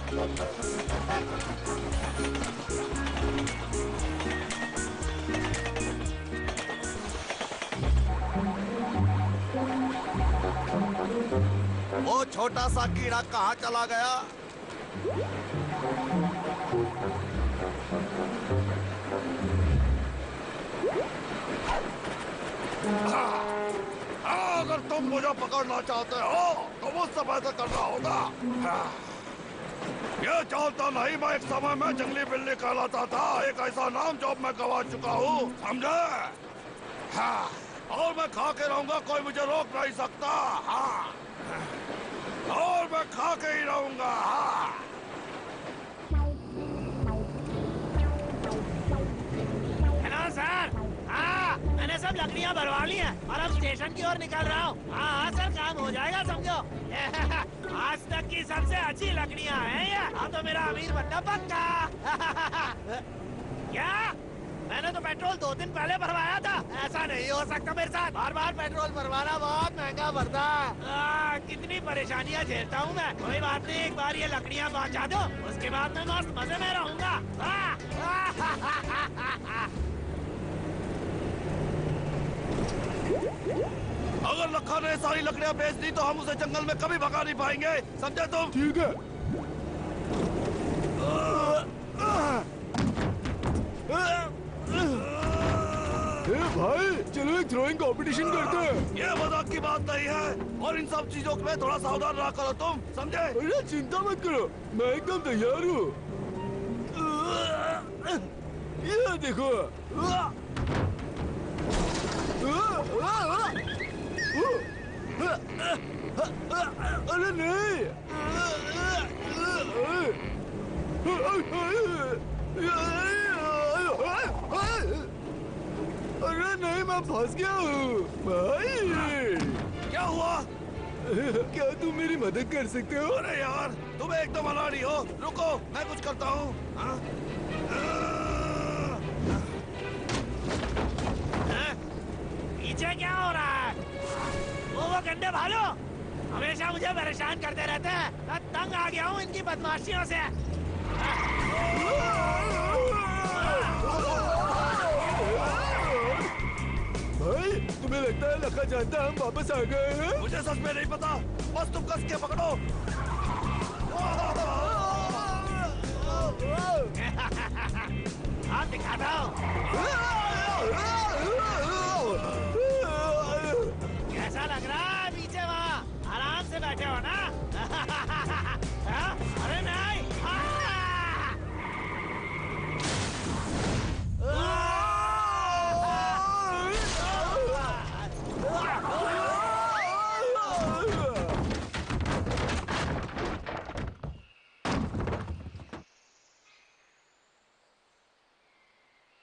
वो छोटा सा कीड़ा कहाँ चला गया? अगर तुम मुझे पकड़ना चाहते हो तो मुझसे पैदा करना होगा। ये जानता नहीं, मैं एक समय में जंगली बिल्ली कहलाता था, एक ऐसा नाम जो मैं गवा चुका हूँ, समझे? हाँ, और मैं खा के रहूंगा, कोई मुझे रोक नहीं सकता। हाँ, और मैं खा के ही रहूंगा। हाँ। हेलो सर, हाँ मैंने सब लकड़ियाँ भरवा ली हैं और अब स्टेशन की ओर निकल रहा हूँ। हाँ हाँ सर, काम हो जाएगा समझो। आज तक की सबसे अच्छी लकड़ियाँ हैं ये। अब तो मेरा अमीर बनना पक्का। क्या? मैंने तो पेट्रोल 2 दिन पहले भरवाया था। ऐसा नहीं हो सकता मेरे साथ। बार बार पेट्रोल भरवाना बहुत महंगा पड़ता है। कितनी परेशानियाँ झेलता हूँ मैं। कोई बात नहीं, एक बार ये लकड़ियाँ पहुँचा दो, उसके बाद मैं मस्त मजे में रहूँगा। अगर लखा ने सारी लकड़ियाँ बेच दी तो हम उसे जंगल में कभी भगा नहीं पाएंगे, समझे तुम? ठीक है। भाई चलो एक थ्रोइंग कंपटीशन करते हैं। ये मजाक की बात नहीं है, और इन सब चीजों में थोड़ा सावधान रहा करो तुम, समझे? अरे चिंता मत करो, मैं एकदम तैयार हूँ। ये देखो। अरे नहीं। अरे नहीं, मैं फंस गया हूँ भाई। क्या हुआ? क्या तुम मेरी मदद कर सकते हो? अरे यार, तुम एकदम अनाड़ी हो। रुको, मैं कुछ करता हूँ। पीछे क्या हो रहा है? वो गंदे भालू हमेशा मुझे परेशान करते रहते हैं। मैं तंग आ गया हूँ इनकी बदमाशियों से। भाई तुम्हें लगता है लखा जानता है हम वापस आ गए हैं? मुझे सच में नहीं पता, बस तुम कस के पकड़ो। हाँ दिखाता हूँ। कैसा लग रहा है पीछे वहाँ? आराम से बैठे हो ना? अरे नहीं।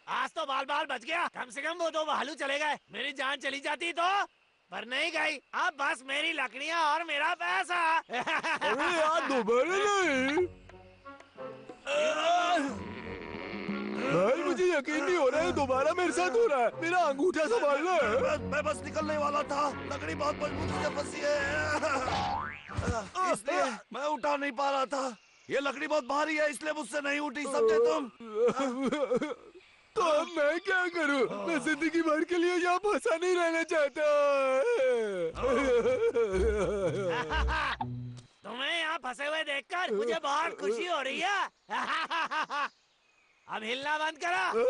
आज तो बाल बाल बच गया। कम से कम वो 2 भालू चले गए, मेरी जान चली जाती तो। पर नहीं गई। अब बस मेरी लकड़ियाँ और मेरा पैसा। अरे यार दोबारा नहीं। भाई मुझे यकीन नहीं हो रहा है दोबारा मेरे साथ हो रहा है। मेरा अंगूठा संभालना है। मैं बस निकलने वाला था, लकड़ी बहुत मजबूती से फंसी है, इसलिए मैं उठा नहीं पा रहा था। ये लकड़ी बहुत भारी है, इसलिए मुझसे नहीं उठी, समझे तुम? तो अब मैं क्या करूं? मैं जिंदगी भर के लिए यहाँ फंसा नहीं रहना चाहता। तुम्हें यहाँ फंसे हुए देखकर मुझे बहुत खुशी हो रही है। अब हिलना बंद करो।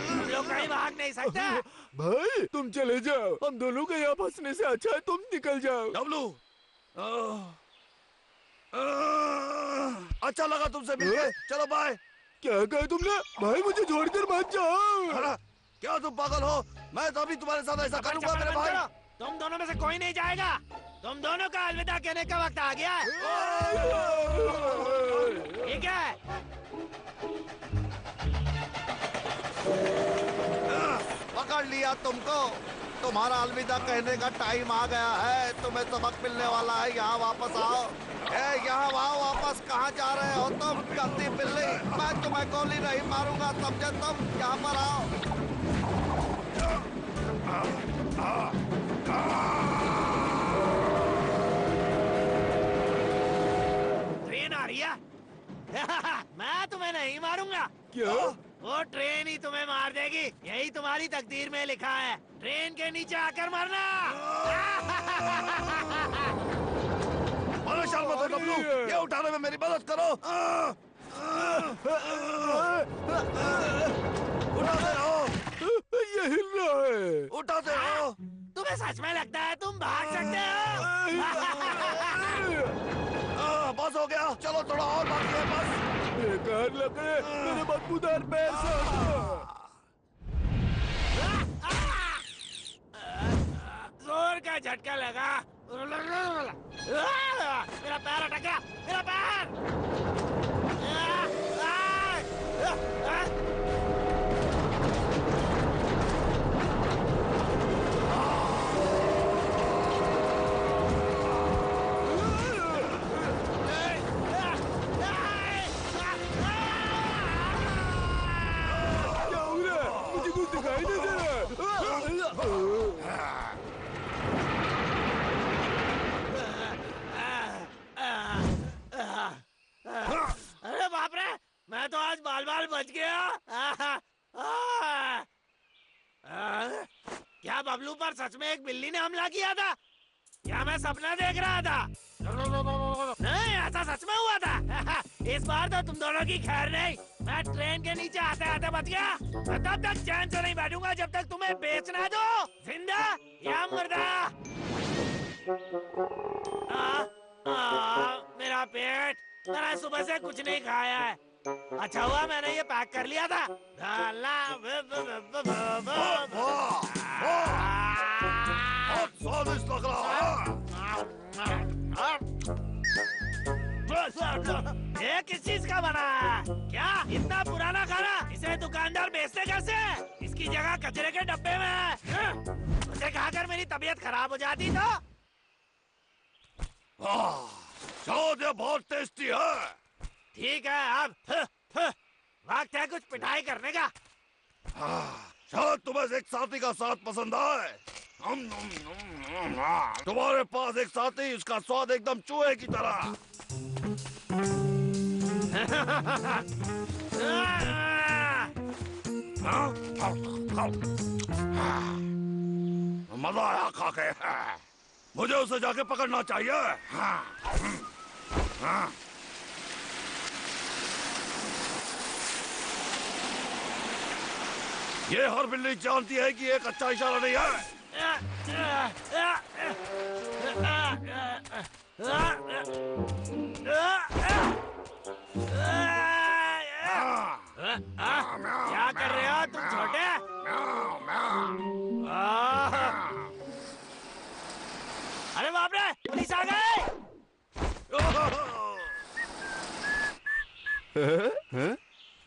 तुम लोग कहीं भाग नहीं सकते। भाई तुम चले जाओ, हम दोनों को यहाँ फंसने से अच्छा है तुम निकल जाओ। डब्लू, अच्छा लगा तुमसे मिलके, चलो बाय। क्या कहा तुमने? भाई मुझे छोड़कर मत जाओ। क्या तुम पागल हो? मैं तो अभी तुम्हारे साथ ऐसा करूंगा मेरे भाई। तुम दोनों में से कोई नहीं जाएगा। तुम दोनों का अलविदा कहने का वक्त आ गया है। ठीक है। पकड़ लिया तुमको। तुम्हारा अलविदा कहने का टाइम आ गया है। तुम्हें सबक मिलने वाला है, यहाँ वापस आओ। यहाँ आओ वापस। कहाँ जा रहे हो तुम गंदी बिल्ली? मैं तुम्हें गोली नहीं मारूंगा, समझे तुम? यहाँ पर आओ। ट्रेन आ रही है। मैं तुम्हें नहीं मारूंगा। क्या? वो ट्रेन ही तुम्हें मार देगी, यही तुम्हारी तकदीर में लिखा है। ट्रेन के नीचे आकर मरना। परेशान मत हो डब्लू, ये उठाने में मेरी मदद करो। उठाते रहो, ये हिल रहा है। उठाते रहो। तुम्हें सच में लगता है तुम भाग सकते हो? बस हो गया, चलो थोड़ा और बाकी है बस। बेकार लग रहे मेरे बदबूदार पैर से। जोर का झटका लगा। मेरा पैर अटक गया, मेरा पैर। क्या हो रहा है? मुझे कुछ दिखाई नहीं दे रहा है। अरे बाप रे, मैं तो आज बाल बाल बच गया। क्या बबलू पर सच में एक बिल्ली ने हमला किया था? क्या मैं सपना देख रहा था? नहीं, ऐसा सच में हुआ था। इस बार तो तुम दोनों की खैर नहीं। मैं ट्रेन के नीचे आते आते बच गया। मैं तब तक चैन से नहीं बैठूंगा जब तक तुम्हें बेचना दो, जिंदा या मुर्दा। मेरा पेट, मैंने सुबह से कुछ नहीं खाया है। अच्छा हुआ मैंने ये पैक कर लिया था। बहुत स्वादिष्ट लग रहा है। ये किस चीज का बना है? क्या इतना पुराना खाना? इसे दुकानदार बेचते कैसे? इसकी जगह कचरे के डब्बे में है। उसे खाकर मेरी तबीयत खराब हो जाती तो। शायद ये बहुत टेस्टी है। ठीक है, अब वक्त है कुछ पिटाई करने का। शायद तुम्हें एक साथी का साथ पसंद आए। तुम्हारे पास एक साथी, उसका स्वाद एकदम चूहे की तरह। मजा आया खा के। मुझे उसे जाके पकड़ना चाहिए। ये हर बिल्ली जानती है कि एक अच्छा इशारा नहीं है। क्या कर रहे हो तुम छोटे? अरे बाप रे, पुलिस आ गए।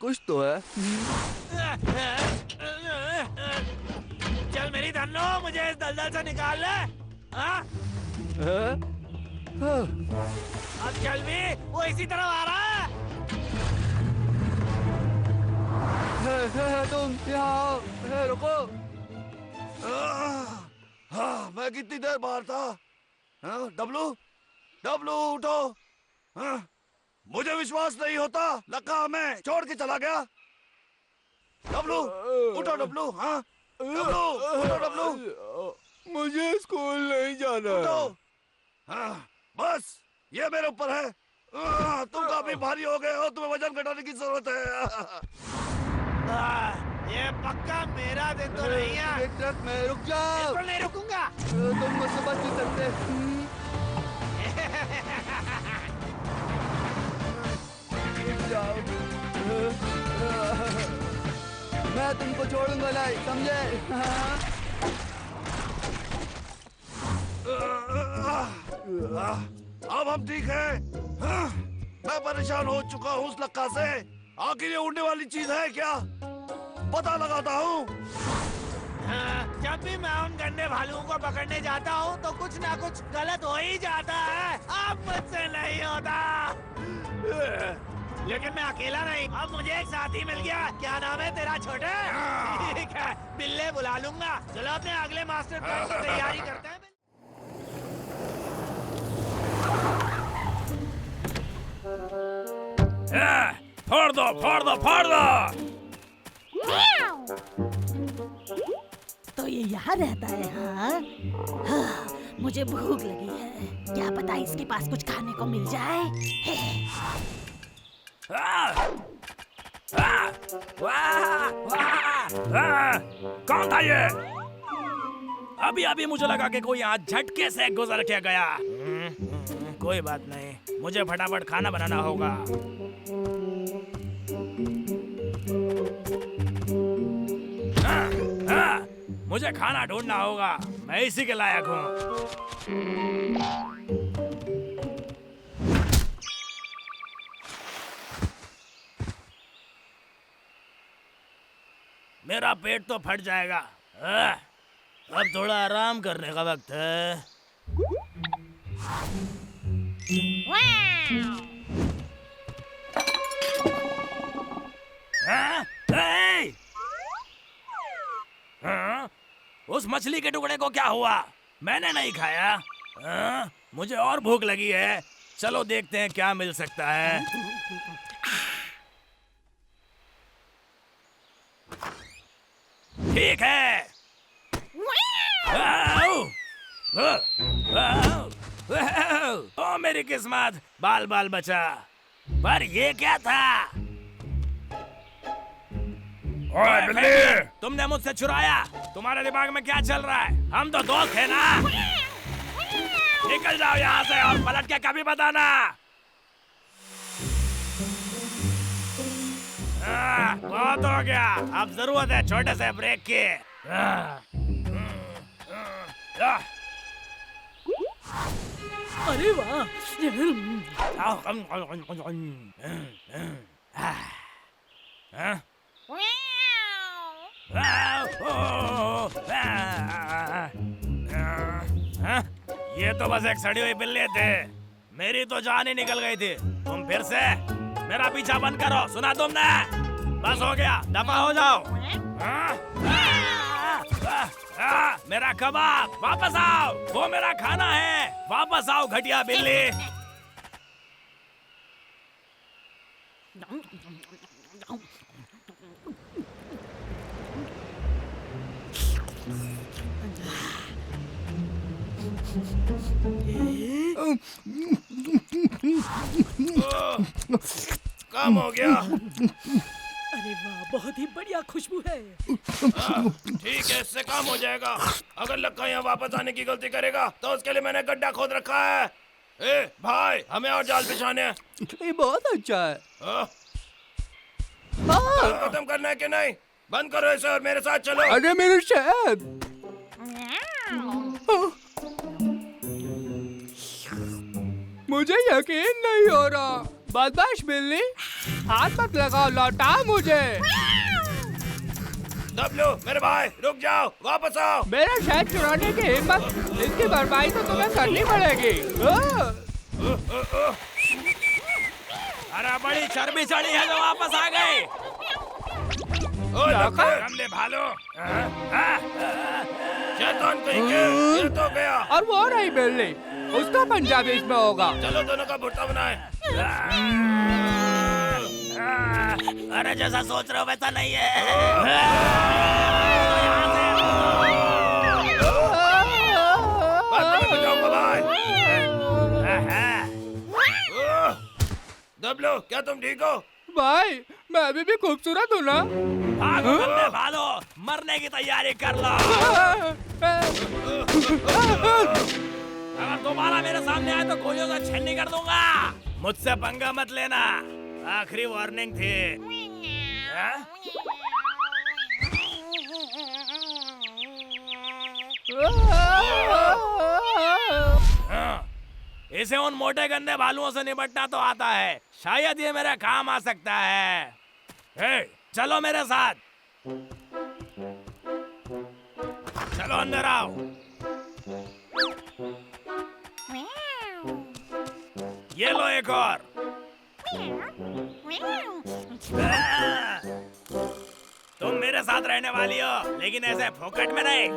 कुछ तो है। चल मेरी धन्नो, मुझे इस दलदल से निकाल ले। अब चल भी, वो इसी तरफ आ रहा है। तुम यहाँ रुको। मैं कितनी देर बाहर था? डब्लू, डब्लू उठो। मुझे विश्वास नहीं होता, लगा मैं छोड़ के चला गया। डब्लू उठो, डब्लू। डब्लू उठो, डब्लू। मुझे स्कूल नहीं जाना। उठो। बस ये मेरे ऊपर है। तुम काफी भारी हो गए हो, तुम्हें वजन घटाने की जरूरत है। ये पक्का मेरा दिन तो नहीं है। एक ट्रक में रुक जाओ। बिल्कुल नहीं रुकूंगा। तुम मुझसे बच नहीं सकते। मैं तुमको छोड़ूंगा नहीं, समझे? अब हम ठीक है। मैं परेशान हो चुका हूँ उस लक्का से। आखिर ये उड़ने वाली चीज है क्या? पता लगाता हूँ। जब भी मैं उन गंदे भालुओं को पकड़ने जाता हूँ तो कुछ ना कुछ गलत हो ही जाता है। अब मुझसे नहीं होता। लेकिन मैं अकेला नहीं, अब मुझे एक साथी मिल गया। क्या नाम है तेरा छोटे? ठीक है, बिल्ले बुला लूंगा। चलो अपने अगले मास्टर प्लान की तैयारी करते हैं। फोड़ दो फोड़ दो फोड़ दो। तो ये यहाँ रहता है हाँ? हाँ, मुझे भूख लगी है, क्या पता इसके पास कुछ खाने को मिल जाए। कौन था ये? अभी अभी मुझे लगा कि कोई यहाँ झटके से गुजर के गया। कोई बात नहीं, मुझे फटाफट खाना बनाना होगा। मुझे खाना ढूंढना होगा, मैं इसी के लायक हूँ। मेरा पेट तो फट जाएगा। अब थोड़ा आराम करने का वक्त है। उस मछली के टुकड़े को क्या हुआ? मैंने नहीं खाया। मुझे और भूख लगी है, चलो देखते हैं क्या मिल सकता है। ठीक है। ओ मेरी किस्मत, बाल बाल बचा। पर ये क्या था? ओए बिल्ली, तुमने मुझसे चुराया। तुम्हारे दिमाग में क्या चल रहा है? हम तो दोस्त हैं ना। निकल जाओ यहाँ से और पलट के कभी बताना। बहुत हो गया, अब जरूरत है छोटे से ब्रेक की। अरे वाह, ये तो बस एक सड़ी हुई बिल्ली थे, मेरी तो जान ही निकल गई थी। तुम फिर से मेरा पीछा बंद करो, सुना तुमने? बस हो गया, दफा हो जाओ। मेरा कबाब, वापस आओ, वो मेरा खाना है, वापस आओ घटिया बिल्ली। काम हो गया। अरे वाह, बहुत ही बढ़िया खुशबू है। ठीक है, इससे काम हो जाएगा। अगर लक्का यहाँ वापस आने की गलती करेगा तो उसके लिए मैंने गड्ढा खोद रखा है। ए भाई, हमें और जाल बिछाने हैं। ये बहुत अच्छा है। काम खत्म करना है कि नहीं? बंद करो इसे और मेरे साथ चलो। अरे मेरे शहद, मुझे यकीन नहीं हो रहा। बदमाश बिल्ली, हाथ मत लगाओ, लौटा मुझे। डब्लू, मेरे भाई, रुक जाओ, वापस आओ। मेरा शहद चुराने की हिम्मत, इसकी भरपाई तो तुम्हें करनी पड़ेगी। अरे बड़ी चर्बी चढ़ी है जो वापस आ गई। ओ लक्का, गंदे भालू। शैतान कहीं के, ये तो गया। और वो रही बिल्ली, उसका पंजाबी इसमें होगा। चलो दोनों का भुट्टा बनाए। अरे जैसा सोच रहे हो वैसा नहीं है। डब्लू, क्या तुम ठीक हो? भाई, मैं अभी भी खूबसूरत हूँ ना? भागो गंदे भालो, मरने की तैयारी कर लो। अगर दोबारा मेरे सामने आए तो गोलियों से छन्नी कर दूंगा। मुझसे पंगा मत लेना, आखिरी वार्निंग थी। इसे उन मोटे गंदे भालुओं से निपटना तो आता है, शायद ये मेरे काम आ सकता है। हे, चलो मेरे साथ, चलो अंदर आओ। ये लो एक और। तुम मेरे साथ रहने वाली हो, लेकिन ऐसे फोकट में नहीं।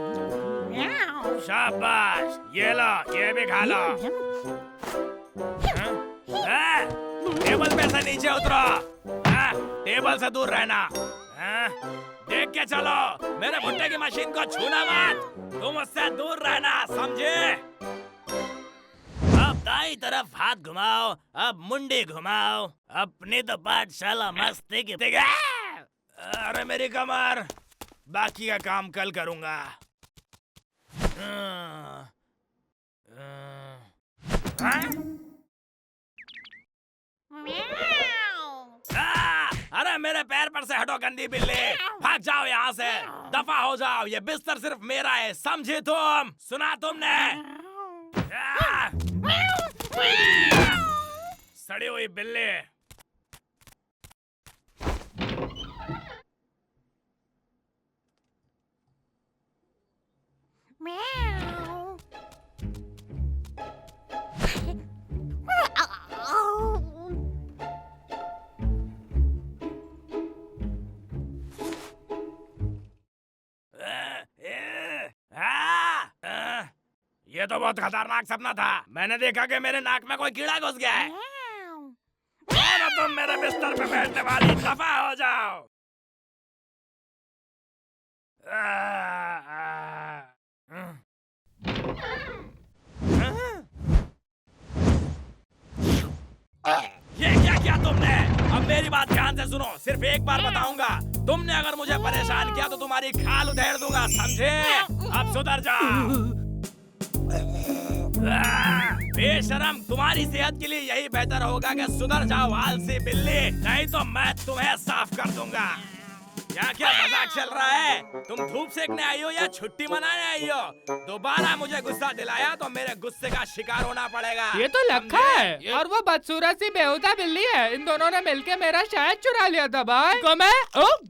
शाबाश, ये लो, ये भी खा लो। टेबल पे से नीचे उतरो। हाँ, टेबल से दूर रहना। हाँ, देख के चलो, मेरे भुट्टे की मशीन को छूना मत। तुम उससे दूर रहना, समझे? अब दाई तरफ हाथ घुमाओ, अब मुंडी घुमाओ, अपनी तो पाठशाला मस्ती की। अरे मेरी कमर, बाकी का काम कल करूंगा। अरे मेरे पैर पर से हटो गंदी बिल्ली, भाग जाओ यहाँ से, दफा हो जाओ। ये बिस्तर सिर्फ मेरा है, समझे तुम? सुना तुमने? सड़ी हुई बिल्ली। ये तो बहुत खतरनाक सपना था। मैंने देखा कि मेरे नाक में कोई कीड़ा घुस गया है। कौन हो तुम मेरे बिस्तर पे बैठने वाली? दफा हो जाओ। ये क्या किया तुमने? अब मेरी बात ध्यान से सुनो, सिर्फ एक बार बताऊंगा। तुमने अगर मुझे परेशान किया तो तुम्हारी खाल उधेड़ दूंगा, समझे? अब सुधर जाओ। बेशरम, तुम्हारी सेहत के लिए यही बेहतर होगा कि सुधर जाओ आलसी बिल्ली, नहीं तो मैं तुम्हें साफ कर दूंगा। क्या क्या मजाक चल रहा है? तुम धूप सेकने आई हो या छुट्टी मनाने आई हो? दोबारा मुझे गुस्सा दिलाया तो मेरे गुस्से का शिकार होना पड़ेगा। ये तो लखा है और वो बदसूरत सी बेहुदा बिल्ली है। इन दोनों ने मिलके मेरा शहद चुरा लिया था भाई। को मैं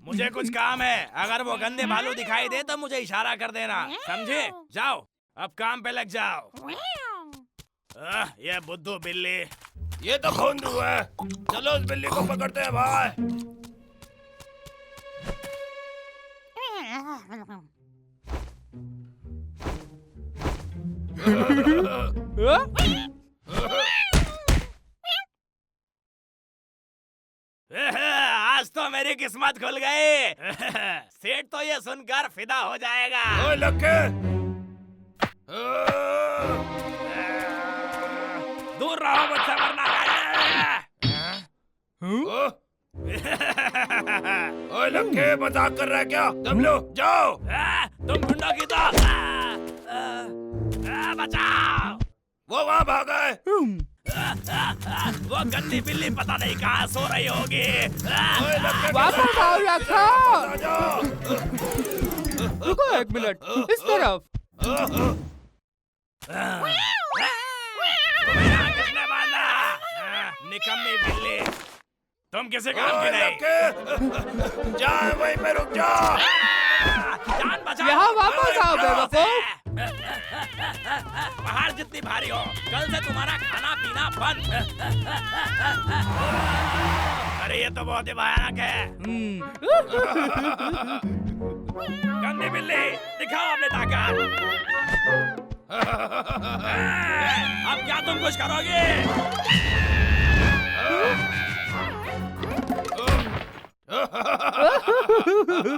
मुझे कुछ काम है, अगर वो गंदे भालू दिखाई दे तो मुझे इशारा कर देना, समझे? जाओ, अब काम पे लग जाओ। ये बुद्धू बिल्ली, ये तो खोंदू है। चलो उस बिल्ली को पकड़ते हैं भाई। आज तो मेरी किस्मत खुल गई। सेठ तो ये सुनकर फिदा हो जाएगा। ओए लक्के, दूर रहो मुझसे वरना। ओए लक्के, मजाक कर रहा है क्या? दम लो, जाओ। तुम गुंडों की तो बचाओ। वो वहाँ भागा है। वो गंदी बिल्ली पता नहीं कहाँ सो रही होगी। ओए लक्के, वापस आओ लखा। आ जाओ। रुको एक मिनट, इस तरफ। तुम्हें यहाँ किसने बांधा? निकम्मी बिल्ली, तुम किसी काम की नहीं। जा वहीं पे रुक जा। जान बचाओ। यहाँ वापस आओ बेवकूफ। पहाड़ जितनी भारी हो, कल से तुम्हारा खाना पीना बंद। अरे ये तो बहुत ही भयानक है। गंदी बिल्ली, दिखाओ अपने ताकत। अब क्या तुम कुछ करोगे?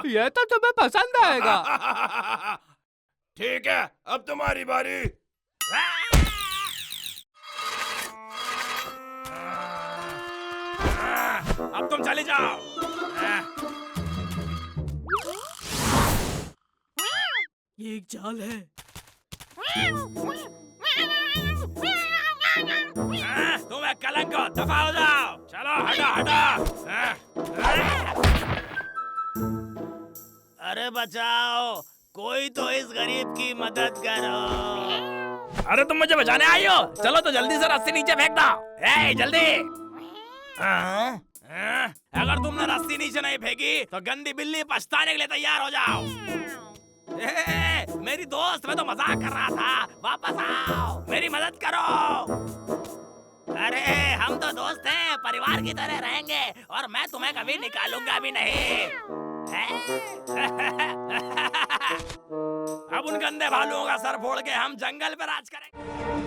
ये तो तुम्हें पसंद आएगा। ठीक है, अब तुम्हारी बारी। अब तुम चले जाओ। ये एक जाल है। तुम एक कलंक हो, दफा हो जाओ। चलो हटो हटो। अरे बचाओ, कोई तो इस गरीब की मदद करो। अरे तुम मुझे बचाने आई हो? चलो तो जल्दी से रस्सी नीचे फेंक दो। ए, जल्दी। अगर तुमने रस्सी नीचे नहीं फेंकी तो गंदी बिल्ली पछताने के लिए तैयार हो जाओ। मेरी दोस्त, मैं तो मजाक कर रहा था। वापस आओ, मेरी मदद करो। अरे हम तो दोस्त हैं, परिवार की तरह रहेंगे और मैं तुम्हें कभी निकालूंगा भी नहीं। अब उन गंदे भालुओं का सर फोड़ के हम जंगल पे राज करेंगे।